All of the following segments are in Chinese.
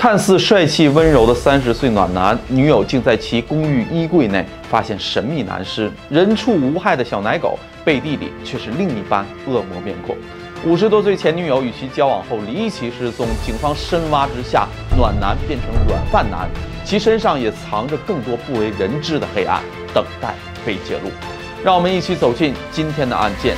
看似帅气温柔的30岁暖男，女友竟在其公寓衣柜内发现神秘男尸，人畜无害的小奶狗背地里却是另一番恶魔面孔。50多岁前女友与其交往后离奇失踪，警方深挖之下，暖男变成软饭男，其身上也藏着更多不为人知的黑暗，等待被揭露。让我们一起走进今天的案件。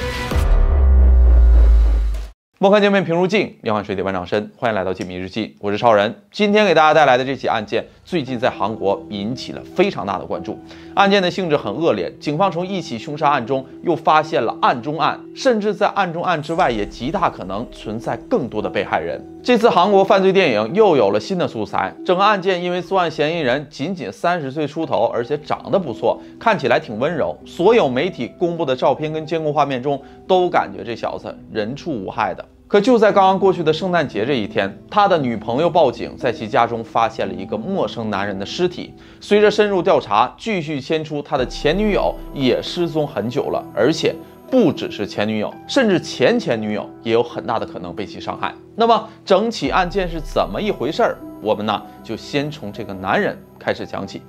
莫看镜面平如镜，妙看水底万丈深。欢迎来到解密日记，我是超人。今天给大家带来的这起案件，最近在韩国引起了非常大的关注。案件的性质很恶劣，警方从一起凶杀案中又发现了案中案，甚至在案中案之外，也极大可能存在更多的被害人。这次韩国犯罪电影又有了新的素材。整个案件因为作案嫌疑人仅30岁出头，而且长得不错，看起来挺温柔。所有媒体公布的照片跟监控画面中，都感觉这小子人畜无害的。可就在刚刚过去的圣诞节这一天，他的女朋友报警，在其家中发现了一个陌生男人的尸体。随着深入调查，继续牵出他的前女友也失踪很久了，而且不只是前女友，甚至前女友也有很大的可能被其伤害。那么整起案件是怎么一回事儿？我们呢就先从这个男人开始讲起。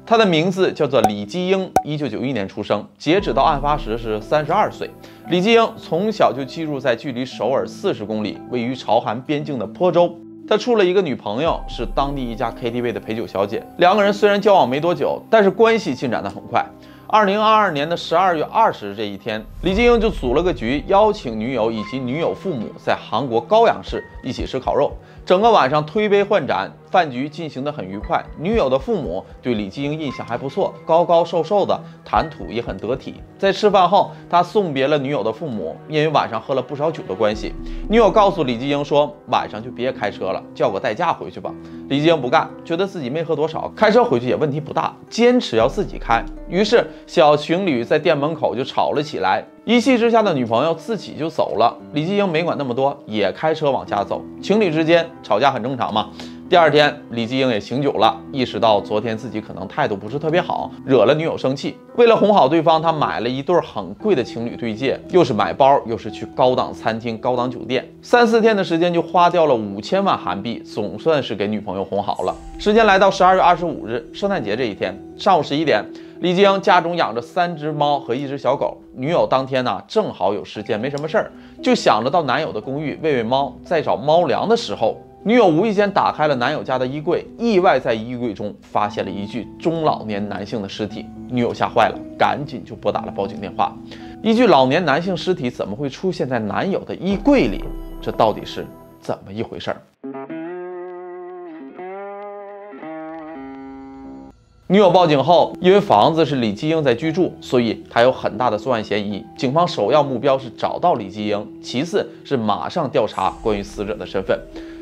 他的名字叫做李基英，1991年出生，截止到案发时是32岁。李基英从小就寄住在距离首尔40公里、位于朝韩边境的坡州。他处了一个女朋友，是当地一家 KTV 的陪酒小姐。两个人虽然交往没多久，但是关系进展得很快。2022年的12月20日这一天，李基英就组了个局，邀请女友以及女友父母在韩国高阳市一起吃烤肉。整个晚上推杯换盏，饭局进行得很愉快。女友的父母对李基英印象还不错，高高瘦瘦的，谈吐也很得体。在吃饭后，他送别了女友的父母，因为晚上喝了不少酒的关系，女友告诉李基英说，晚上就别开车了，叫个代驾回去吧。李基英不干，觉得自己没喝多少，开车回去也问题不大，坚持要自己开。于是小情侣在店门口就吵了起来。一气之下的女朋友自己就走了，李基英没管那么多，也开车往家走。情侣之间吵架很正常嘛。第二天，李基英也醒酒了，意识到昨天自己可能态度不是特别好，惹了女友生气。为了哄好对方，他买了一对很贵的情侣对戒，又是买包，又是去高档餐厅、高档酒店，3、4天的时间就花掉了5000万韩币，总算是给女朋友哄好了。时间来到12月25日，圣诞节这一天上午11点。李基英家中养着3只猫和1只小狗，女友当天呢正好有时间，没什么事儿，就想着到男友的公寓喂喂猫。在找猫粮的时候，女友无意间打开了男友家的衣柜，意外在衣柜中发现了一具中老年男性的尸体。女友吓坏了，赶紧就拨打了报警电话。一具老年男性尸体怎么会出现在男友的衣柜里？这到底是怎么一回事儿？女友报警后，因为房子是李基英在居住，所以他有很大的作案嫌疑。警方首要目标是找到李基英，其次是马上调查关于死者的身份。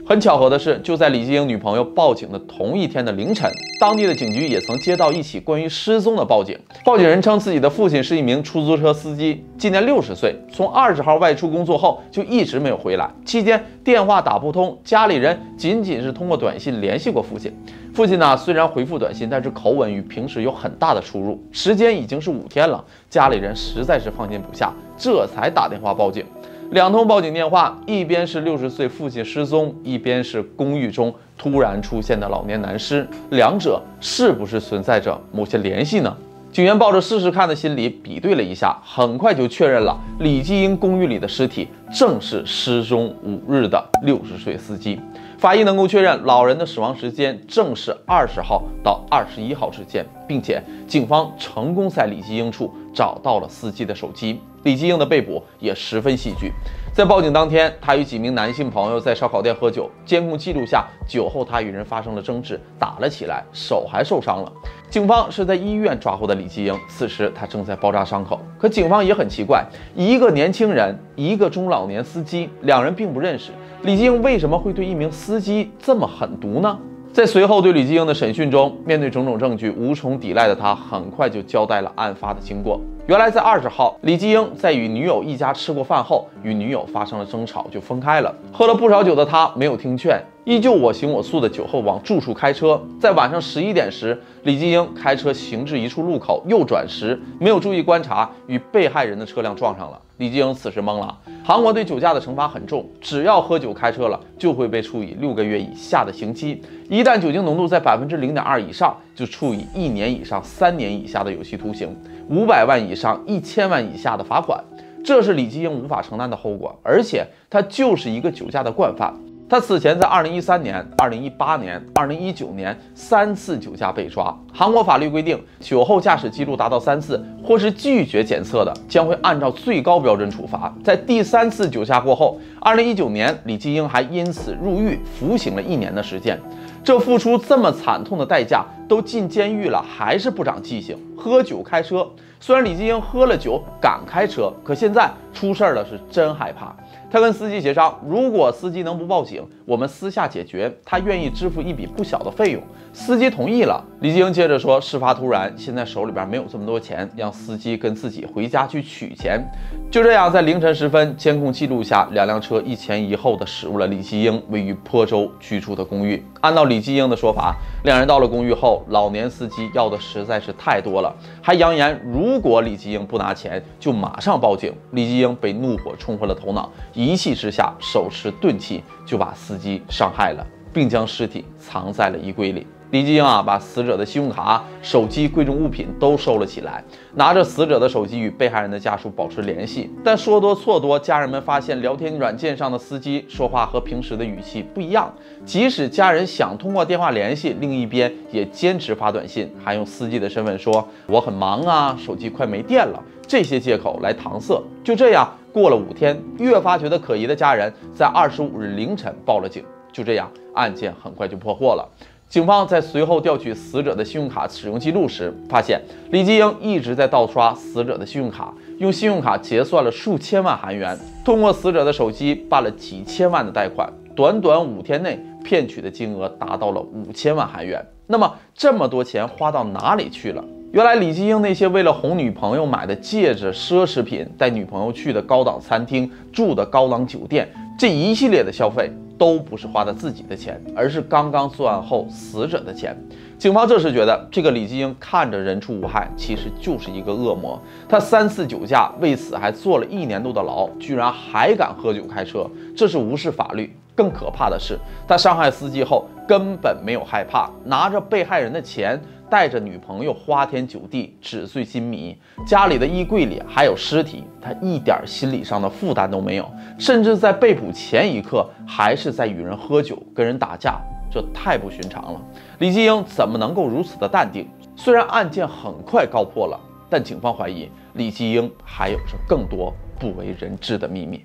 很巧合的是，就在李基英女朋友报警的同一天的凌晨，当地的警局也曾接到一起关于失踪的报警。报警人称自己的父亲是一名出租车司机，今年60岁，从20号外出工作后就一直没有回来，期间电话打不通，家里人仅仅是通过短信联系过父亲。父亲呢，虽然回复短信，但是口吻与平时有很大的出入。时间已经是5天了，家里人实在是放心不下，这才打电话报警。2通报警电话，一边是60岁父亲失踪，一边是公寓中突然出现的老年男尸，两者是不是存在着某些联系呢？警员抱着试试看的心理比对了一下，很快就确认了李基英公寓里的尸体正是失踪5日的60岁司机。法医能够确认老人的死亡时间正是20号到21号之间，并且警方成功在李基英处找到了司机的手机。李基英的被捕也十分戏剧。在报警当天，他与几名男性朋友在烧烤店喝酒，监控记录下酒后他与人发生了争执，打了起来，手还受伤了。警方是在医院抓获的李基英，此时他正在包扎伤口。可警方也很奇怪，一个年轻人，一个中老年司机，两人并不认识，李基英为什么会对一名司机这么狠毒呢？在随后对李基英的审讯中，面对种种证据无从抵赖的他，很快就交代了案发的经过。原来在20号，李继英在与女友一家吃过饭后，与女友发生了争吵，就分开了。喝了不少酒的他没有听劝，依旧我行我素的酒后往住处开车。在晚上11点时，李继英开车行至一处路口，右转时没有注意观察，与被害人的车辆撞上了。李继英此时懵了。韩国对酒驾的惩罚很重，只要喝酒开车了，就会被处以6个月以下的刑期；一旦酒精浓度在0.2%以上，就处以1年以上3年以下的有期徒刑，500万以上1000万以下的罚款。这是李继英无法承担的后果，而且他就是一个酒驾的惯犯。他此前在2013年、2018年、2019年3次酒驾被抓。韩国法律规定，酒后驾驶记录达到3次或是拒绝检测的，将会按照最高标准处罚。在第3次酒驾过后，2019年李继英还因此入狱服刑了1年的时间。这付出这么惨痛的代价，都进监狱了，还是不长记性，喝酒开车。虽然李继英喝了酒敢开车，可现在出事了，是真害怕。他跟司机协商，如果司机能不报警，我们私下解决，他愿意支付一笔不小的费用。司机同意了。李继英接着说，事发突然，现在手里边没有这么多钱，让司机跟自己回家去取钱。就这样，在凌晨时分，监控记录下2辆车一前一后的驶入了李继英位于坡州居住的公寓。按照李继英的说法，2人到了公寓后，老年司机要的实在是太多了，还扬言如果李继英不拿钱，就马上报警。李继英被怒火冲昏了头脑，一气之下手持钝器就把司机伤害了，并将尸体藏在了衣柜里。李继英把死者的信用卡、手机、贵重物品都收了起来，拿着死者的手机与被害人的家属保持联系。但说多错多，家人们发现聊天软件上的司机说话和平时的语气不一样，即使家人想通过电话联系，另一边也坚持发短信，还用司机的身份说我很忙手机快没电了，这些借口来搪塞。就这样过了5天，越发觉得可疑的家人在25日凌晨报了警。就这样，案件很快就破获了。警方在随后调取死者的信用卡使用记录时，发现李继英一直在盗刷死者的信用卡，用信用卡结算了数千万韩元，通过死者的手机办了几千万的贷款，短短5天内骗取的金额达到了5000万韩元。那么这么多钱花到哪里去了？原来李继英那些为了哄女朋友买的戒指、奢侈品，带女朋友去的高档餐厅、住的高档酒店，这一系列的消费都不是花的自己的钱，而是刚刚作案后死者的钱。警方这时觉得这个李继英看着人畜无害，其实就是一个恶魔。他3次酒驾，为此还坐了1年多的牢，居然还敢喝酒开车，这是无视法律。更可怕的是，他伤害司机后根本没有害怕，拿着被害人的钱，带着女朋友花天酒地，纸醉金迷，家里的衣柜里还有尸体，他一点心理上的负担都没有，甚至在被捕前一刻还是在与人喝酒，跟人打架，这太不寻常了。李继英怎么能够如此的淡定？虽然案件很快告破了，但警方怀疑李继英还有着更多不为人知的秘密。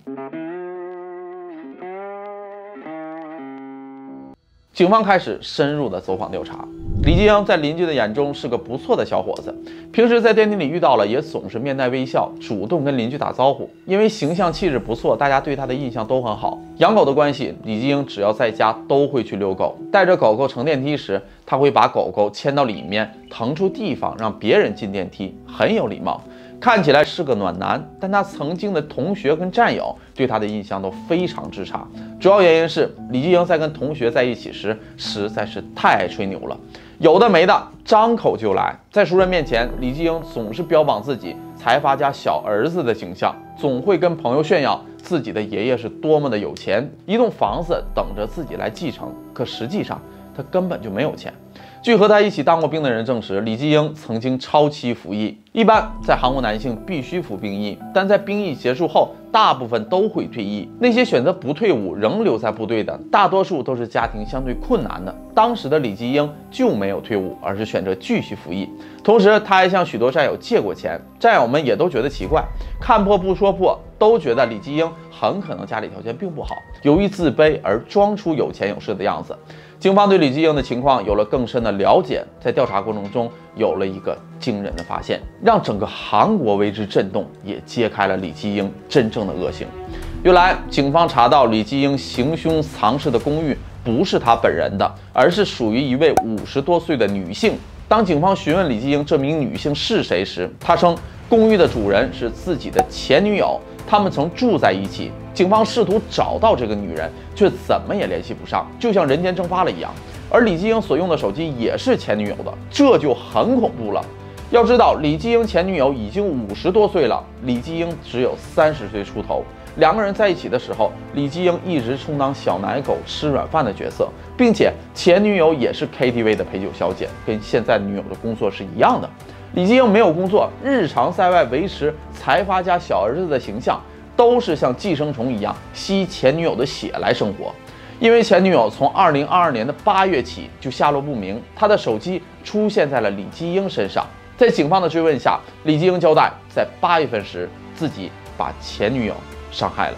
警方开始深入的走访调查。李继英在邻居的眼中是个不错的小伙子，平时在电梯里遇到了也总是面带微笑，主动跟邻居打招呼。因为形象气质不错，大家对他的印象都很好。养狗的关系，李继英只要在家都会去遛狗，带着狗狗乘电梯时，他会把狗狗牵到里面，腾出地方让别人进电梯，很有礼貌。看起来是个暖男，但他曾经的同学跟战友对他的印象都非常之差。主要原因是李继英在跟同学在一起时实在是太爱吹牛了，有的没的张口就来。在熟人面前，李继英总是标榜自己财阀家小儿子的形象，总会跟朋友炫耀自己的爷爷是多么的有钱，一栋房子等着自己来继承。可实际上他根本就没有钱。据和他一起当过兵的人证实，李继英曾经超期服役。一般在韩国男性必须服兵役，但在兵役结束后，大部分都会退役。那些选择不退伍仍留在部队的，大多数都是家庭相对困难的。当时的李继英就没有退伍，而是选择继续服役。同时，他还向许多战友借过钱，战友们也都觉得奇怪，看破不说破，都觉得李继英很可能家里条件并不好，由于自卑而装出有钱有势的样子。警方对李继英的情况有了更深的了解，在调查过程中有了一个惊人的发现，让整个韩国为之震动，也揭开了李继英真正的恶行。原来，警方查到李继英行凶藏尸的公寓不是他本人的，而是属于一位50多岁的女性。当警方询问李继英这名女性是谁时，她称公寓的主人是自己的前女友，他们曾住在一起。警方试图找到这个女人，却怎么也联系不上，就像人间蒸发了一样。而李继英所用的手机也是前女友的，这就很恐怖了。要知道，李继英前女友已经50多岁了，李继英只有30岁出头。两个人在一起的时候，李继英一直充当小奶狗、吃软饭的角色，并且前女友也是 KTV 的陪酒小姐，跟现在女友的工作是一样的。李继英没有工作，日常在外维持财阀家小儿子的形象，都是像寄生虫一样吸前女友的血来生活。因为前女友从2022年的8月起就下落不明，她的手机出现在了李继英身上。在警方的追问下，李继英交代，在8月份时自己把前女友伤害了。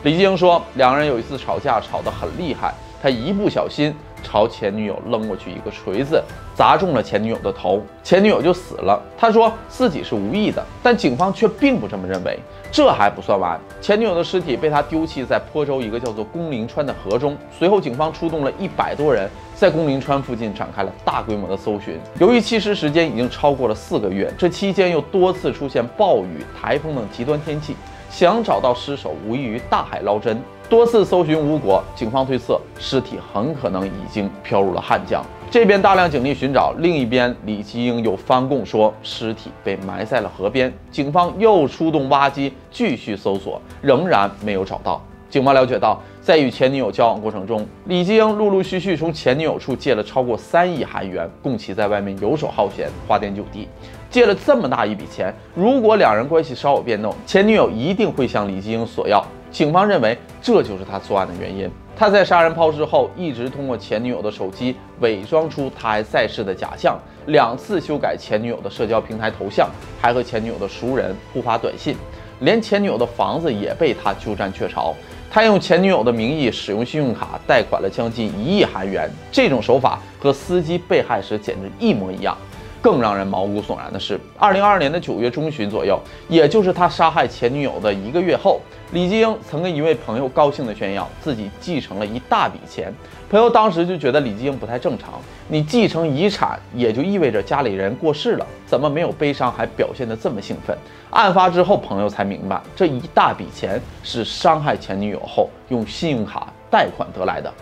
李继英说，两人有一次吵架，吵得很厉害，他一不小心朝前女友扔过去一个锤子，砸中了前女友的头，前女友就死了。他说自己是无意的，但警方却并不这么认为。这还不算完，前女友的尸体被他丢弃在坡州一个叫做公林川的河中。随后，警方出动了100多人，在公林川附近展开了大规模的搜寻。由于弃尸时间已经超过了4个月，这期间又多次出现暴雨、台风等极端天气，想找到尸首无异于大海捞针。多次搜寻无果，警方推测尸体很可能已经飘入了汉江。这边大量警力寻找，另一边李继英又翻供说尸体被埋在了河边。警方又出动挖机继续搜索，仍然没有找到。警方了解到，在与前女友交往过程中，李继英陆陆续续从前女友处借了超过3亿韩元，供其在外面游手好闲、花天酒地。借了这么大一笔钱，如果两人关系稍有变动，前女友一定会向李继英索要。警方认为这就是他作案的原因。他在杀人抛尸后，一直通过前女友的手机伪装出他还在世的假象，2次修改前女友的社交平台头像，还和前女友的熟人互发短信，连前女友的房子也被他鸠占鹊巢。他用前女友的名义使用信用卡贷款了将近1亿韩元，这种手法和司机被害时简直一模一样。更让人毛骨悚然的是，2022年的9月中旬左右，也就是他杀害前女友的1个月后，李继英曾跟一位朋友高兴地炫耀自己继承了一大笔钱。朋友当时就觉得李继英不太正常，你继承遗产也就意味着家里人过世了，怎么没有悲伤还表现得这么兴奋？案发之后，朋友才明白，这一大笔钱是伤害前女友后用信用卡贷款得来的。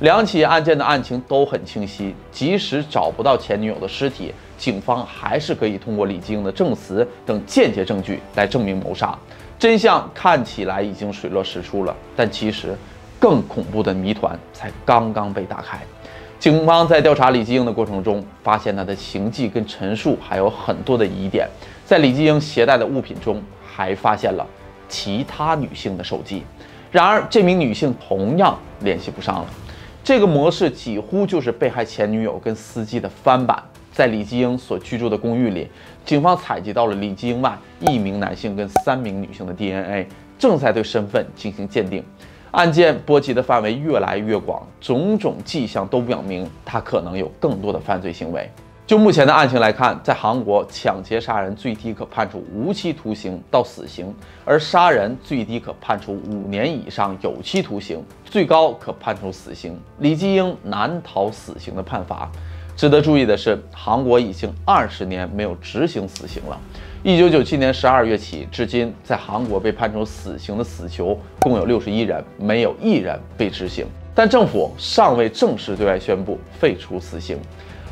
2起案件的案情都很清晰，即使找不到前女友的尸体，警方还是可以通过李继英的证词等间接证据来证明谋杀。真相看起来已经水落石出了，但其实更恐怖的谜团才刚刚被打开。警方在调查李继英的过程中，发现他的行迹跟陈述还有很多的疑点。在李继英携带的物品中，还发现了其他女性的手机，然而这名女性同样联系不上了。这个模式几乎就是被害前女友跟司机的翻版。在李继英所居住的公寓里，警方采集到了李继英外1名男性跟3名女性的 DNA， 正在对身份进行鉴定。案件波及的范围越来越广，种种迹象都表明他可能有更多的犯罪行为。就目前的案情来看，在韩国抢劫杀人最低可判处无期徒刑到死刑，而杀人最低可判处5年以上有期徒刑，最高可判处死刑。李继英难逃死刑的判罚。值得注意的是，韩国已经20年没有执行死刑了。1997年12月起，至今在韩国被判处死刑的死囚共有61人，没有1人被执行。但政府尚未正式对外宣布废除死刑。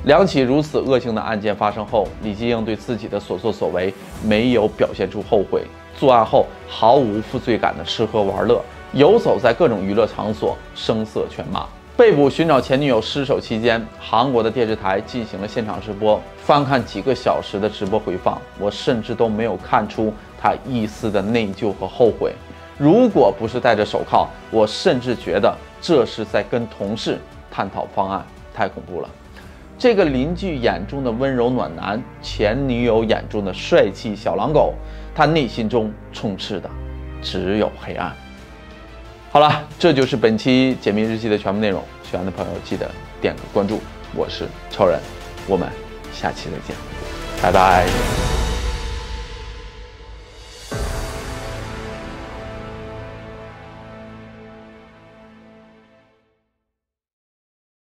2起如此恶性的案件发生后，李继英对自己的所作所为没有表现出后悔，作案后毫无负罪感的吃喝玩乐，游走在各种娱乐场所，声色犬马。被捕寻找前女友尸首期间，韩国的电视台进行了现场直播。翻看几个小时的直播回放，我甚至都没有看出他一丝的内疚和后悔。如果不是戴着手铐，我甚至觉得这是在跟同事探讨方案，太恐怖了。这个邻居眼中的温柔暖男，前女友眼中的帅气小狼狗，他内心中充斥的只有黑暗。好了，这就是本期解密日记的全部内容。喜欢的朋友记得点个关注，我是超人，我们下期再见，拜拜。